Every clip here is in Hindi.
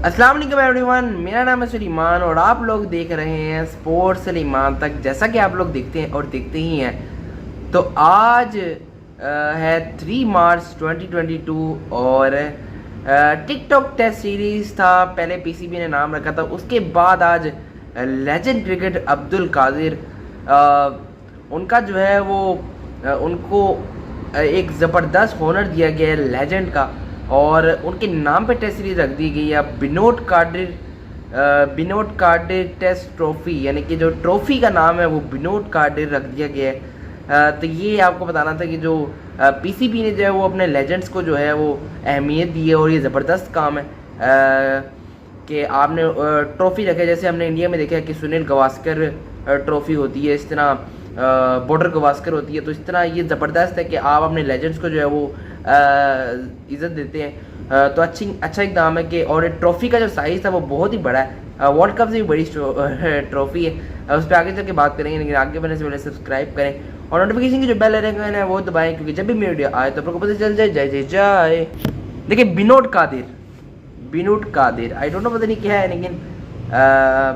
अस्सलाम वालेकुम एवरीवन, मेरा नाम है सुलेमान और आप लोग देख रहे हैं स्पोर्ट्स सुलेमान तक। जैसा कि आप लोग देखते हैं और देखते ही हैं, तो आज है 3 मार्च 2022 और टिकटॉक टेस्ट सीरीज़ था। पहले पीसीबी ने नाम रखा था, उसके बाद आज लेजेंड क्रिकेट अब्दुल कादिर उनका जो है वो उनको एक ज़बरदस्त हॉनर दिया गया है लेजेंड का, और उनके नाम पे टेस्ट सीरीज रख दी गई है बिनोद कार्डिर टेस्ट ट्रॉफी, यानी कि जो ट्रॉफी का नाम है वो बिनोद कार्डिर रख दिया गया है। तो ये आपको बताना था कि जो पीसीबी ने जो है वो अपने लेजेंड्स को जो है वो अहमियत दी है, और ये ज़बरदस्त काम है कि आपने ट्रॉफी रखे। जैसे हमने इंडिया में देखा है कि सुनील गावस्कर ट्रॉफी होती है, इस तरह बॉर्डर गावस्कर होती है। तो इस तरह ये ज़बरदस्त है कि आप अपने लेजेंड्स को जो है वो इज़्ज़त देते हैं। तो अच्छा इकदाम है कि, और ट्रॉफ़ी का जो साइज़ था वो बहुत ही बड़ा है, वर्ल्ड कप से भी बड़ी ट्रॉफ़ी है। उस पर आगे चल के बात करेंगे, लेकिन आगे बढ़ने से पहले सब्सक्राइब करें और नोटिफिकेशन की जो बेल आइकन है वो दबाएं, क्योंकि जब भी मेरी वीडियो आए तो आपको पता चल जाए। जय जय जय। देखिए Binod Kadir I don't know, पता नहीं क्या है, लेकिन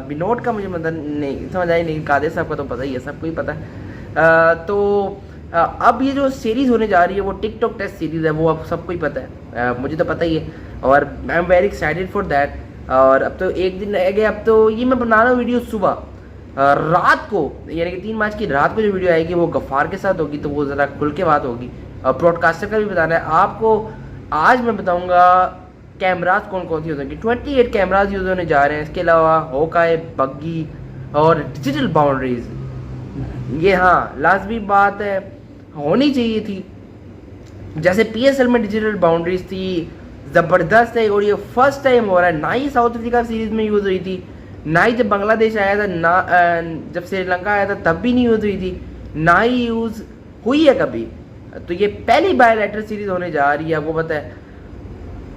बिनोद का मुझे मतलब नहीं समझ आई, लेकिन कादिर साहब का तो पता ही है, सबको ही पता है। तो अब ये जो सीरीज़ होने जा रही है वो टिकटॉक टेस्ट सीरीज़ है, वो अब सबको ही पता है, मुझे तो पता ही है, और I am very excited for that. और अब तो एक दिन रह गया, अब तो ये मैं बना रहा हूँ वीडियो सुबह रात को, यानी कि 3 मार्च की रात को जो वीडियो आएगी वो गफ़ार के साथ होगी, तो वो ज़रा खुल के बात होगी। और ब्रॉडकास्टर का भी बताना है आपको। आज मैं बताऊँगा कैमराज कौन कौन सी होंगे। 28 कैमराज यूज़ होने जा रहे हैं। इसके अलावा होकाई, बग्गी और डिजिटल बाउंड्रीज, ये हाँ लाजमी बात है, होनी चाहिए थी। जैसे पीएसएल में डिजिटल बाउंड्रीज थी, ज़बरदस्त है, और ये फर्स्ट टाइम हो रहा है। ना ही साउथ अफ्रीका सीरीज़ में यूज़ हुई थी, ना ही जब बांग्लादेश आया था, ना जब श्रीलंका आया था तब भी नहीं यूज़ हुई थी, ना ही यूज़ हुई है कभी। तो ये पहली बायलैटरल सीरीज़ होने जा रही है। आपको पता है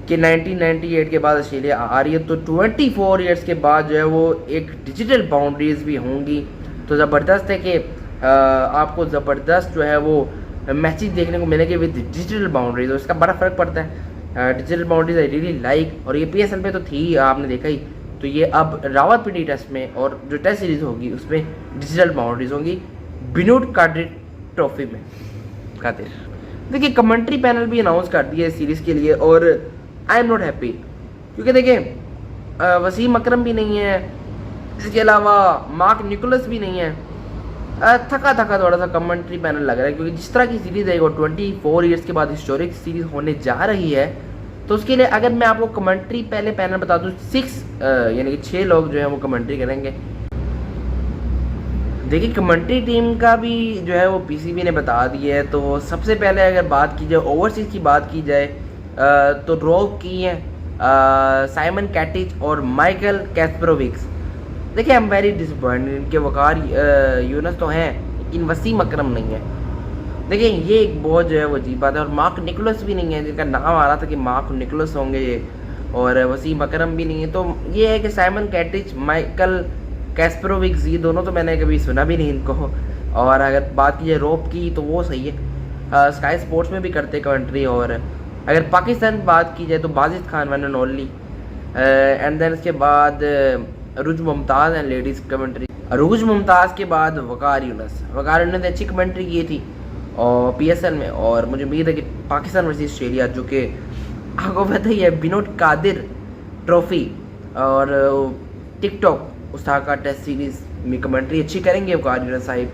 कि 1998 के बाद ऑस्ट्रेलिया आ रही है, तो 24 ईयर्स के बाद जो है वो एक डिजिटल बाउंड्रीज भी होंगी। तो ज़बरदस्त है कि आपको ज़बरदस्त जो है वो मैचेस देखने को मिलेंगे विद डिजिटल बाउंड्रीज, और इसका बड़ा फ़र्क पड़ता है। Digital boundaries I really like, और ये पीएसएल पे तो थी, आपने देखा ही। तो ये अब रावलपिंडी टेस्ट में और जो टेस्ट सीरीज़ होगी उसमें डिजिटल बाउंड्रीज होंगी बिनोद कार्डिर ट्रॉफी में खातिर। देखिए कमेंट्री पैनल भी अनाउंस कर दिया है इस सीरीज़ के लिए, और आई एम नॉट हैप्पी, क्योंकि देखिए वसीम अकरम भी नहीं है, इसके अलावा मार्क निकोलस भी नहीं है। थका थोड़ा सा कमेंट्री पैनल लग रहा है, क्योंकि जिस तरह की सीरीज़ है वो 24 ईयर्स के बाद हिस्टोरिक सीरीज़ होने जा रही है। तो उसके लिए अगर मैं आपको कमेंट्री पहले पैनल बता दूँ, 6 यानी कि 6 लोग जो हैं वो कमेंट्री करेंगे। देखिए कमेंट्री टीम का भी जो है वो पीसीबी ने बता दिया है। तो सबसे पहले अगर बात की जाए ओवरसीज़ की बात की जाए, तो रोब की हैं साइमन कैटिच और माइकल कैस्परोविक्स। देखिए आई एम वेरी डिसअपॉइंटेड, इनके वकार यूनस तो हैं लेकिन वसीम अकरम नहीं है। देखिए ये एक बहुत जो है वो अजीब बात है, और मार्क निकोलस भी नहीं है, जिनका नाम आ रहा था कि मार्क निकोलस होंगे ये, और वसीम अकरम भी नहीं है। तो ये है कि साइमन कैटिच, माइकल कैस्परोविक्स, ये दोनों तो मैंने कभी सुना भी नहीं इनको। और अगर बात की जाए रोब की तो वो सही है, स्काई स्पोर्ट्स में भी करते कमेंट्री। और अगर पाकिस्तान की बात की जाए तो Bazid Khan one and only, and then उसके बाद Urooj Mumtaz and ladies commentary. Urooj Mumtaz के बाद वकार यूनस ने अच्छी कमेंट्री की थी और पीएसएल में, और मुझे उम्मीद है कि पाकिस्तान वर्सेस ऑस्ट्रेलिया, जो कि आपको पता ही है बिनोद कादिर ट्रॉफी और टिकटॉक उसका टेस्ट सीरीज़ में कमेंट्री अच्छी करेंगे वकार यूनस साहिब।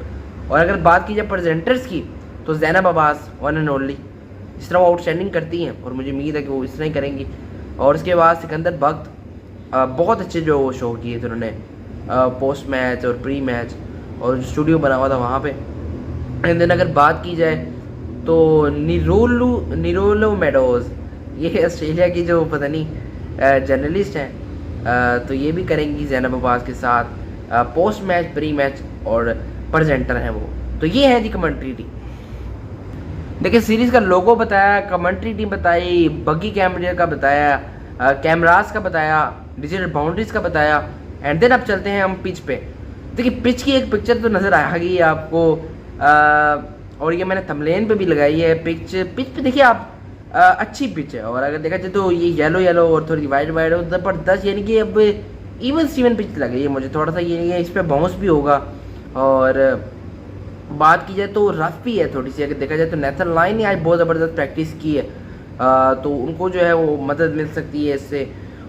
और अगर बात की जाए प्रेजेंटर्स की तो Zainab Abbas one and only, इस तरह वो आउटस्टैंडिंग करती हैं, और मुझे उम्मीद है कि वो इस तरह ही करेंगी। और उसके बाद सिकंदर बख्त, बहुत अच्छे जो वो शो किए थे उन्होंने, पोस्ट मैच और प्री मैच, और जो स्टूडियो बना हुआ था वहाँ पे। एंड देन अगर बात की जाए तो निरोलो मेडोज, ये ऑस्ट्रेलिया की जो पता नहीं जर्नलिस्ट हैं, तो ये भी करेंगी ज़ैनब अब्बास के साथ पोस्ट मैच, प्री मैच, और प्रेजेंटर हैं वो। तो ये है जी कमेंट्री टीम। देखिए सीरीज़ का लोगो बताया, कमेंट्री टीम बताई, बग्गी कैमरे का बताया, कैमरास का बताया, डिजिटल बाउंड्रीज का बताया, एंड देन अब चलते हैं हम पिच पे। देखिए पिच की एक पिक्चर तो नज़र आ गई है आपको, और ये मैंने थंबनेल पे भी लगाई है। पिच पे देखिए आप अच्छी पिच है। और अगर देखा जाए तो ये येलो येलो और थोड़ी वाइट वाइट हो ज़बरदस्त, यानी कि अब इवन स्टीवन पिच लग रही है मुझे। थोड़ा सा ये इस पर बाउंस भी होगा। और बात की जाए तो रफ भी है थोड़ी सी। अगर देखा जाए तो नेथन लाइन ने आज बहुत ज़बरदस्त प्रैक्टिस की है, तो उनको जो है वो मदद मिल सकती है इससे।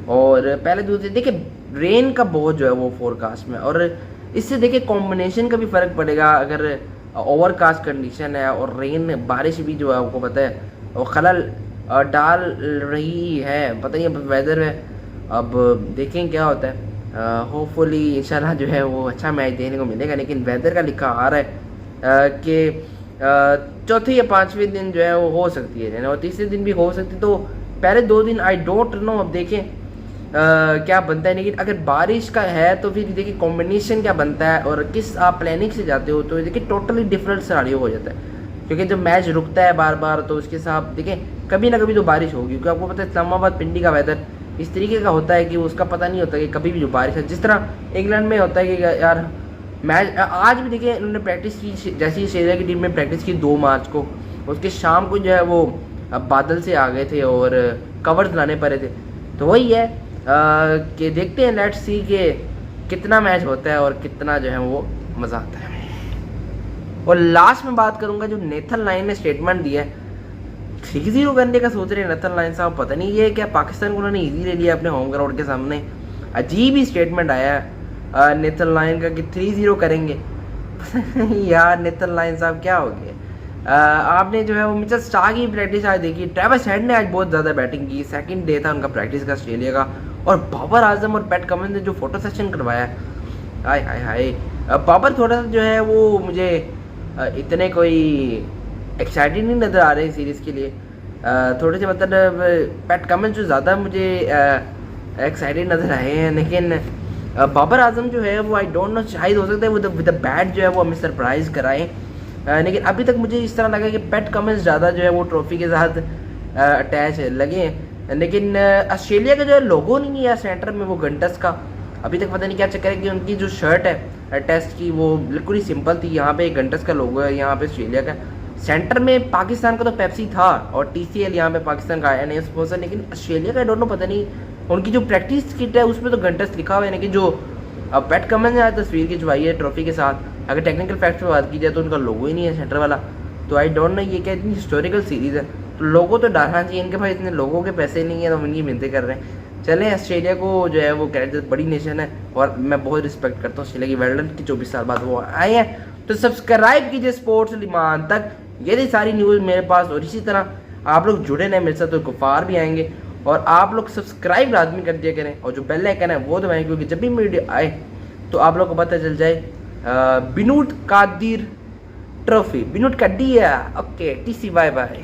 और पहले दूसरे देखिए रेन का बहुत जो है वो फोरकास्ट में, और इससे देखिए कॉम्बिनेशन का भी फ़र्क पड़ेगा। अगर ओवरकास्ट कंडीशन है और रेन बारिश भी जो है आपको पता है वो खलल डाल रही है, पता नहीं अब वेदर है, अब देखें क्या होता है। होपफुली इंशाल्लाह जो है वो अच्छा मैच देखने को मिलेगा। लेकिन वेदर का लिखा आ रहा है कि चौथे या पाँचवें दिन जो है वो हो सकती है और तीसरे दिन भी हो सकती है। तो पहले 2 दिन आई डोंट नो, अब देखें क्या बनता है। लेकिन अगर बारिश का है तो फिर देखिए कॉम्बिनेशन क्या बनता है और किस आप प्लानिंग से जाते हो, तो देखिए टोटली डिफरेंट सिनारियो हो जाता है। क्योंकि जब मैच रुकता है बार बार तो उसके साथ देखें कभी ना कभी तो बारिश होगी। क्योंकि आपको पता है इस्लामाबाद पिंडी का वेदर इस तरीके का होता है कि उसका पता नहीं होता कि कभी भी जो बारिश है। जिस तरह इंग्लैंड में होता है कि यार मैच आज भी देखिए इन्होंने प्रैक्टिस की, जैसी ऑस्ट्रेलिया की टीम में प्रैक्टिस की 2 मार्च को, उसके शाम को जो है वो बादल से आ गए थे और कवर्स लाने पड़े थे। तो वही है कि देखते हैं, लेट्स सी कि कितना मैच होता है और कितना जो है वो मज़ा आता है। और लास्ट में बात करूंगा जो नेथन लाइन ने स्टेटमेंट दिया है, 3-0 करने का सोच रहे हैं नेथन लाइन साहब। पता नहीं ये क्या पाकिस्तान को उन्होंने ईजी ले लिया अपने होम ग्राउंड के सामने। अजीब ही स्टेटमेंट आया है नेथन लाइन का कि 3-0 करेंगे। यार नेथन लाइन साहब क्या हो गया। आपने जो है वो मिचेल स्टार्क की प्रैक्टिस आज देखी। ट्रेविस हेड ने आज बहुत ज़्यादा बैटिंग की, सेकंड डे था उनका प्रैक्टिस का ऑस्ट्रेलिया का। और बाबर आजम और पैट कमिंस ने जो फोटो सेशन करवाया, हाय हाय हाय। बाबर थोड़ा सा जो है वो मुझे इतने कोई एक्साइटेड नहीं नज़र आ रहे सीरीज़ के लिए। थोड़े से मतलब पैट कमिंस जो ज़्यादा मुझे एक्साइटेड नज़र आए हैं। लेकिन बाबर आजम जो है वो आई डोंट नो, शायद हो सकता है वो विद द बैट जो है वो हमें सरप्राइज़ कराएं। लेकिन अभी तक मुझे इस तरह लगा कि पैट कमिंस ज़्यादा जो है वो ट्रॉफी के साथ अटैच लगे हैं। लेकिन ऑस्ट्रेलिया का जो है लोगो नहीं है सेंटर में वो गंटस का, अभी तक पता नहीं क्या चक्कर है कि उनकी जो शर्ट है टेस्ट की वो बिल्कुल ही सिंपल थी। यहाँ पे गंटस का लोगो है, यहाँ पे ऑस्ट्रेलिया का। सेंटर में पाकिस्तान का तो पेप्सी था और TCL यहाँ पे पाकिस्तान का आया नहीं स्पॉन्सर। लेकिन ऑस्ट्रेलिया का आई डोंट नो, पता नहीं उनकी जो प्रैक्टिस किट है उसमें तो गंटस लिखा हुआ है। लेकिन जो पैट कमिंस ने तस्वीर खिंचवाई है ट्रॉफी के साथ, अगर टेक्निकल फैक्ट पर बात की जाए तो उनका लोगो ही नहीं है सेंटर वाला। तो आई डोंट नो ये क्या इतनी हिस्टोरिकल सीरीज़ है, तो लोगो तो डालना चाहिए। इनके पास इतने लोगों के पैसे नहीं है तो उनकी मिन्नतें कर रहे हैं। चलें, ऑस्ट्रेलिया को जो है वो क्रेडिट, बड़ी नेशन है और मैं बहुत रिस्पेक्ट करता हूँ ऑस्ट्रेलिया की। वर्ल्ड की 24 साल बाद वो आए हैं। तो सब्सक्राइब कीजिए स्पोर्ट्स लिमान तक, ये थी सारी न्यूज़ मेरे पास। और इसी तरह आप लोग जुड़े रहें मेरे साथ तो गुफार भी आएंगे। और आप लोग सब्सक्राइब लाजमी कर दिया करें और जो बेल आइकन है वो दबाएं, क्योंकि जब भी वीडियो आए तो आप लोग को पता चल जाए। बिनूट कादिर ट्रॉफी, बिनूट का डी है। Okay, TC bye bye.